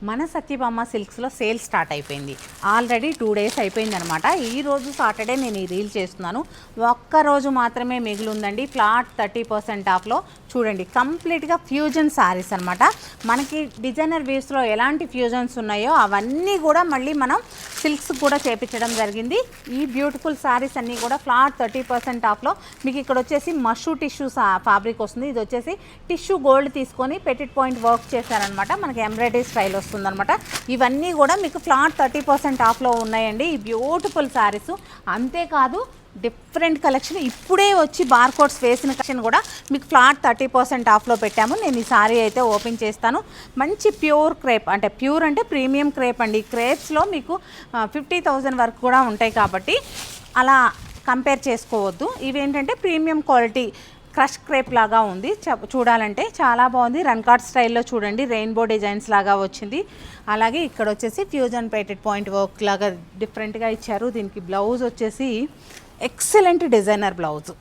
మన Satyabhama సిల్క్స్లో sale start అయిపోయింది. Already 2 days అయిపోయింది అనమాట. ఈరోజు సాటర్డే నేను ఈ రీల్ చేస్తున్నాను. ఒక్కరోజు మాత్రమే మిగిలి ఉందండి. ఫ్లాట్ 30% ఆఫ్లో చూడండి. కంప్లీట్గా ఫ్యూజన్ శారీస్ అనమాట. మనకి డిజైనర్ వేస్లో ఎలాంటి ఫ్యూజన్స్ ఉన్నాయో అవన్నీ కూడా మళ్ళీ మనం సిల్క్స్ కూడా చేపించడం జరిగింది. ఈ బ్యూటిఫుల్ శారీస్ అన్నీ కూడా ఫ్లాట్ 30% ఆఫ్లో మీకు ఇక్కడ వచ్చేసి మషూ టిష్యూ ఫ్యాబ్రిక్ వస్తుంది. ఇది వచ్చేసి టిష్యూ గోల్డ్ తీసుకొని పెటిట్ పాయింట్ వర్క్ చేశారనమాట. మనకి ఎంబ్రాయిడరీ స్టైల్ వస్తుందన్నమాట. ఇవన్నీ కూడా మీకు ఫ్లాట్ 30% ఆఫ్లో ఉన్నాయండి. ఈ బ్యూటిఫుల్ శారీస్. అంతేకాదు డిఫరెంట్ కలెక్షన్ ఇప్పుడే వచ్చి బార్కోడ్స్ వేసిన కలెక్షన్ కూడా మీకు ఫ్లాట్ 30% ఆఫ్లో పెట్టాము. నేను ఈ సారీ అయితే ఓపెన్ చేస్తాను. మంచి ప్యూర్ క్రేప్, అంటే ప్యూర్ అంటే ప్రీమియం క్రేప్ అండి. ఈ క్రేప్స్లో మీకు 50,000 వరకు కూడా ఉంటాయి కాబట్టి అలా కంపేర్ చేసుకోవద్దు. ఇవేంటంటే ప్రీమియం క్వాలిటీ క్రష్ క్రేప్ లాగా ఉంది. చూడాలంటే చాలా బాగుంది. రన్ కార్డ్ స్టైల్లో చూడండి, రెయిన్బో డిజైన్స్ లాగా వచ్చింది. అలాగే ఇక్కడ వచ్చేసి ఫ్యూజన్ పేటెడ్ పాయింట్ వర్క్ లాగా డిఫరెంట్గా ఇచ్చారు. దీనికి బ్లౌజ్ వచ్చేసి ఎక్సలెంట్ డిజైనర్ బ్లౌజ్.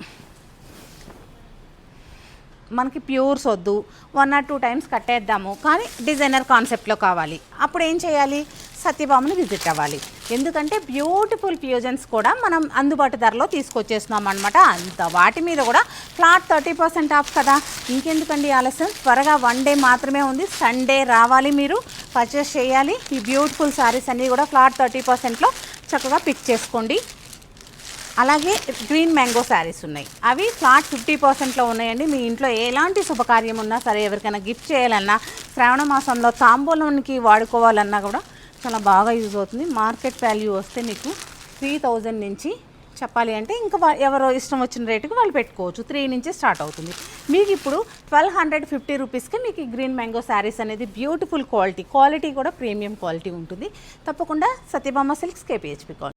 మనకి ప్యూర్స్ వద్దు, 1 or 2 టైమ్స్ కట్టేద్దాము, కానీ డిజైనర్ కాన్సెప్ట్లో కావాలి. అప్పుడు ఏం చేయాలి? సత్యభామని విజిట్ అవ్వాలి. ఎందుకంటే బ్యూటిఫుల్ ఫ్యూజన్స్ కూడా మనం అందుబాటు ధరలో తీసుకొచ్చేస్తున్నాం అనమాట. అంత వాటి మీద కూడా ఫ్లాట్ 30% ఆఫ్ కదా. ఇంకెందుకండి ఆలస్యం? త్వరగా 1 డే మాత్రమే ఉంది. సండే రావాలి, మీరు పర్చేస్ చేయాలి. ఈ బ్యూటిఫుల్ శారీస్ అన్నీ కూడా ఫ్లాట్ 30%లో చక్కగా పిక్ చేసుకోండి. అలాగే గ్రీన్ మ్యాంగో శారీస్ ఉన్నాయి. అవి ఫ్లాట్ 50%లో ఉన్నాయండి. మీ ఇంట్లో ఎలాంటి శుభకార్యం ఉన్నా సరే, ఎవరికైనా గిఫ్ట్ చేయాలన్నా, శ్రావణ మాసంలో తాంబూలానికి వాడుకోవాలన్నా కూడా చాలా బాగా యూజ్ అవుతుంది. మార్కెట్ వాల్యూ వస్తే మీకు 3,000 నుంచి చెప్పాలి అంటే ఇంకా ఎవరో ఇష్టం వచ్చిన రేటుకి వాళ్ళు పెట్టుకోవచ్చు. 3 నుంచి స్టార్ట్ అవుతుంది. మీకు ఇప్పుడు 1,250 రూపీస్కి మీకు ఈ గ్రీన్ మ్యాంగో శారీస్ అనేది బ్యూటిఫుల్ క్వాలిటీ కూడా ప్రీమియం క్వాలిటీ ఉంటుంది. తప్పకుండా సత్యభామ సిల్క్స్ KPHP కాలనీ.